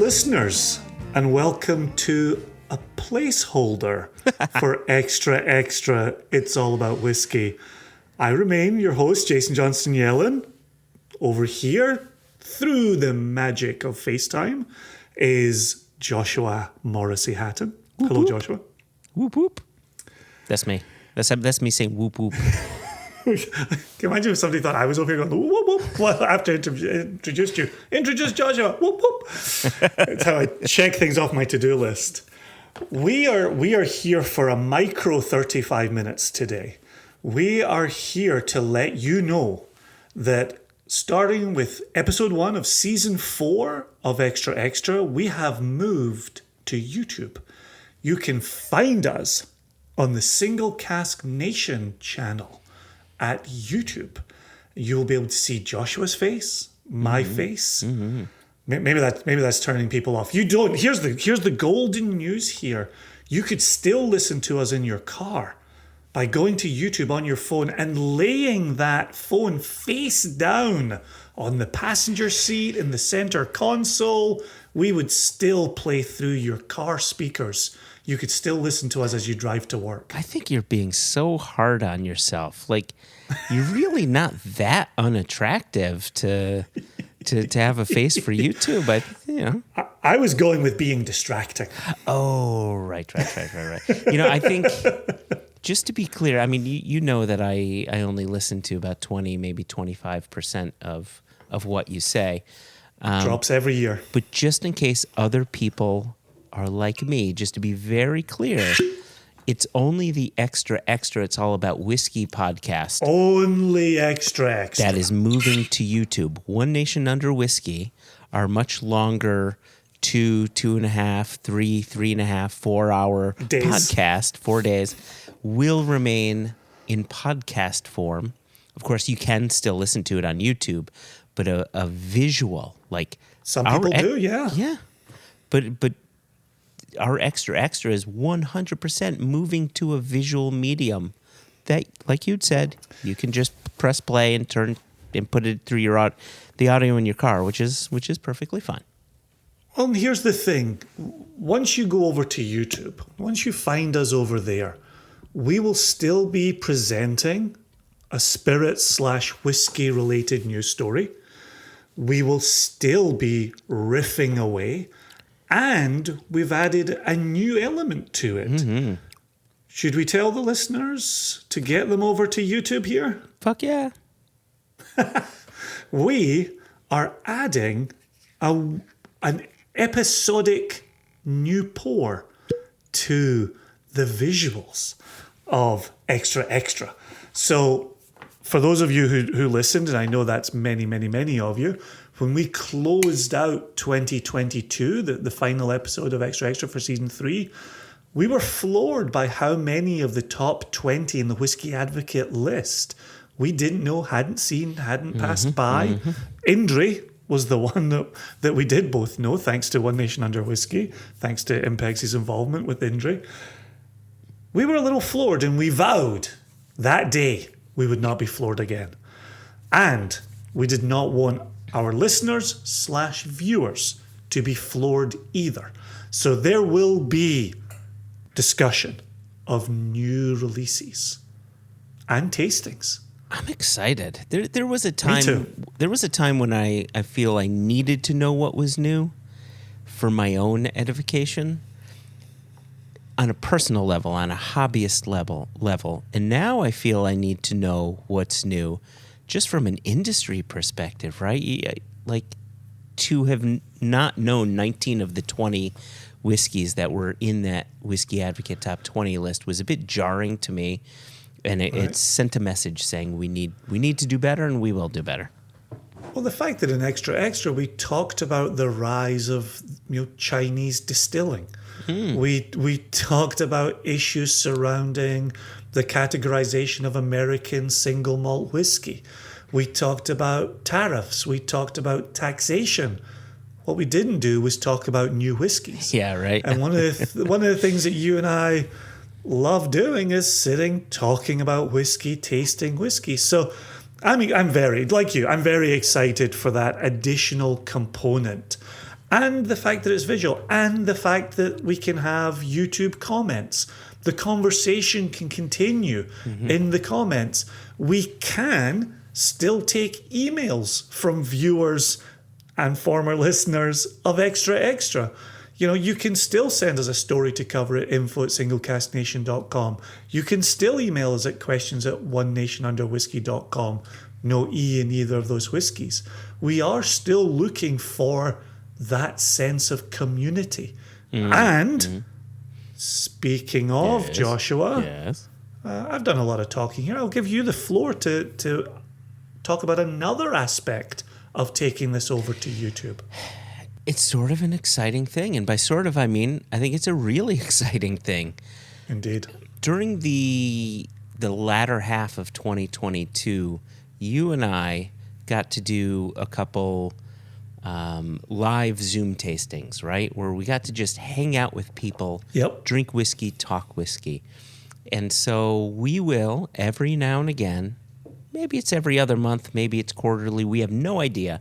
listeners, and welcome to a placeholder for Extra. It's all about whiskey. I remain your host, Jason Johnston Yellen. Over here, through the magic of FaceTime, is Joshua Morrissey Hatton. Whoop, Hello, whoop. Joshua. Whoop whoop. That's me. That's me saying whoop whoop. Can you imagine if somebody thought I was over here going whoop whoop? Well, after I introduced you, introduce Joshua. Whoop whoop. That's how I check things off my to-do list. We are here for a micro 35 minutes today. We are here to let you know that starting with episode 1 of season 4 of Extra, we have moved to YouTube. You can find us on the Single Cask Nation channel at YouTube. You'll be able to see Joshua's face, my face. Mm-hmm. Maybe that's turning people off. You don't. Here's the golden news here. You could still listen to us in your car by going to YouTube on your phone and laying that phone face down on the passenger seat in the center console. We would still play through your car speakers. You could still listen to us as you drive to work. I think you're being so hard on yourself. Like, you're really not that unattractive to have a face for YouTube. I was going with being distracting. Oh, right. I think, just to be clear, I mean, you know that I only listen to about 20, maybe 25% of what you say. Drops every year. But just in case other people are like me, just to be very clear, it's only the Extra, It's All About Whiskey podcast. Only Extra. That is moving to YouTube. One Nation Under Whiskey, our much longer 2.5, 3.5, 4 hour days. podcast, 4 days, will remain in podcast form. Of course, you can still listen to it on YouTube, but a visual, like some people do, yeah. Yeah. But our Extra is 100% moving to a visual medium that, like you'd said, you can just press play and turn and put it through the audio in your car, which is perfectly fine. Well, and here's the thing. Once you go over to YouTube, once you find us over there, we will still be presenting a spirit/whiskey related news story. We will still be riffing away. And we've added a new element to it. Mm-hmm. Should we tell the listeners to get them over to YouTube here? Fuck yeah. We are adding an episodic new pour to the visuals of Extra. So for those of you who listened, and I know that's many of you, when we closed out 2022, the final episode of Extra for season 3, we were floored by how many of the top 20 in the Whiskey Advocate list we didn't know, hadn't seen, hadn't passed by. Mm-hmm. Indri was the one that we did both know, thanks to One Nation Under Whiskey, thanks to Impex's involvement with Indri. We were a little floored, and we vowed that day we would not be floored again. And we did not want our listeners/viewers to be floored either. So there will be discussion of new releases and tastings. I'm excited. There was a time. Me too. There was a time when I feel I needed to know what was new for my own edification on a personal level, on a hobbyist level. And now I feel I need to know what's new just from an industry perspective, right? Like, to have not known 19 of the 20 whiskeys that were in that Whiskey Advocate Top 20 list was a bit jarring to me. And it sent a message saying we need to do better, and we will do better. Well, the fact that in Extra we talked about the rise of Chinese distilling. We talked about issues surrounding the categorization of American single malt whiskey. We talked about tariffs. We talked about taxation. What we didn't do was talk about new whiskeys. Yeah, right. And one of the things that you and I love doing is sitting, talking about whiskey, tasting whiskey. So I'm very, like you, I'm very excited for that additional component. and the fact that it's visual, and the fact that we can have YouTube comments. The conversation can continue in the comments. We can still take emails from viewers and former listeners of Extra Extra. You know, you can still send us a story to cover at info@singlecastnation.com. You can still email us at questions@onenationunderwhiskey.com. No E in either of those whiskeys. We are still looking for that sense of community. And speaking of, Joshua, I've done a lot of talking here. I'll give you the floor to talk about another aspect of taking this over to YouTube. It's sort of an exciting thing. And by sort of, I mean, I think it's a really exciting thing. Indeed. During the latter half of 2022, you and I got to do a couple live Zoom tastings, right? Where we got to just hang out with people, drink whiskey, talk whiskey. And so we will, every now and again, maybe it's every other month, maybe it's quarterly, we have no idea.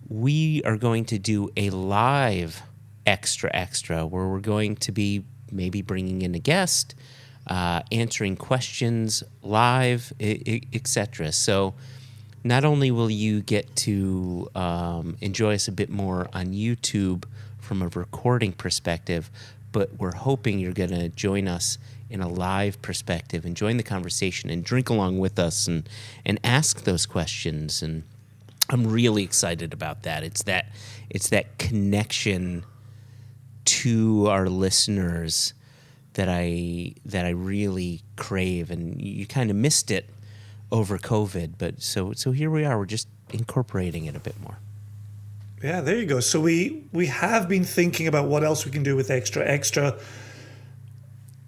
We are going to do a live extra where we're going to be maybe bringing in a guest, answering questions live, etc. So not only will you get to enjoy us a bit more on YouTube from a recording perspective, but we're hoping you're going to join us in a live perspective and join the conversation and drink along with us and ask those questions. And I'm really excited about that. It's that connection to our listeners that I really crave, and you kind of missed it over COVID, but so here we are. We're just incorporating it a bit more. Yeah, there you go. So we have been thinking about what else we can do with Extra.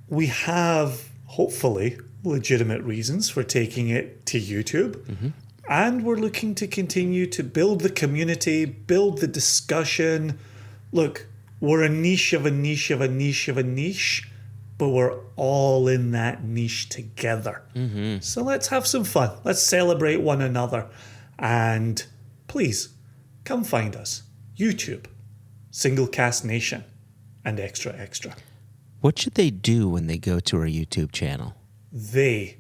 We have, hopefully, legitimate reasons for taking it to YouTube. And we're looking to continue to build the community, build the discussion. Look, we're a niche of a niche of a niche of a niche, but we're all in that niche together. So let's have some fun. Let's celebrate one another. And please, come find us. YouTube, Single Cast Nation, and Extra. What should they do when they go to our YouTube channel? They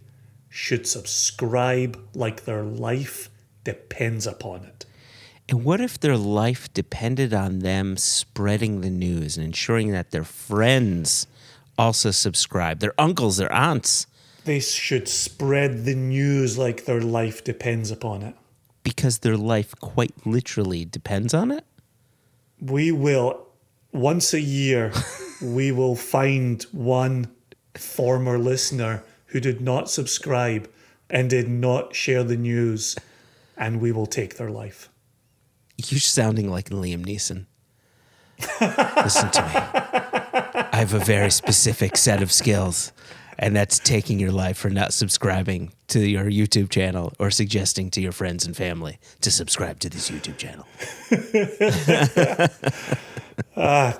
should subscribe like their life depends upon it. And what if their life depended on them spreading the news and ensuring that their friends also subscribe, their uncles, their aunts? They should spread the news like their life depends upon it. Because their life quite literally depends on it? We will, once a year, we will find one former listener who did not subscribe and did not share the news, and we will take their life. You're sounding like Liam Neeson. Listen to me. I have a very specific set of skills, and that's taking your life for not subscribing to your YouTube channel or suggesting to your friends and family to subscribe to this YouTube channel.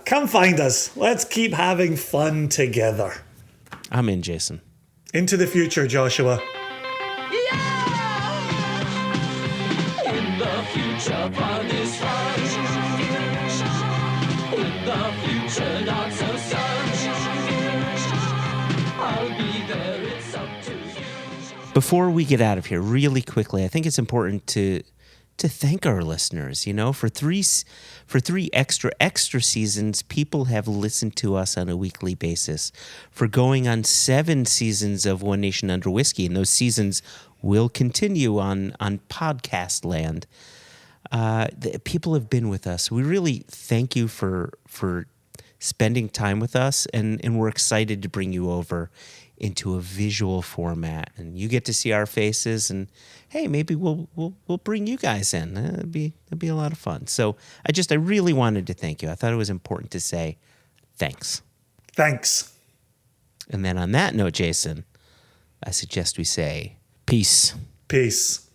Come find us. Let's keep having fun together. I'm in, Jason. Into the future, Joshua. In the future, fun is fun. In the future, not so such. I'll be there, it's up to you. Before we get out of here, really quickly, I think it's important to thank our listeners. You know, for three extra seasons, people have listened to us on a weekly basis. For going on 7 seasons of One Nation Under Whiskey, and those seasons will continue on podcast land. People have been with us. We really thank you for spending time with us, and we're excited to bring you over into a visual format, and you get to see our faces, and hey, maybe we'll bring you guys in. It'd be a lot of fun. So I really wanted to thank you. I thought it was important to say thanks. Thanks. And then on that note, Jason, I suggest we say peace. Peace.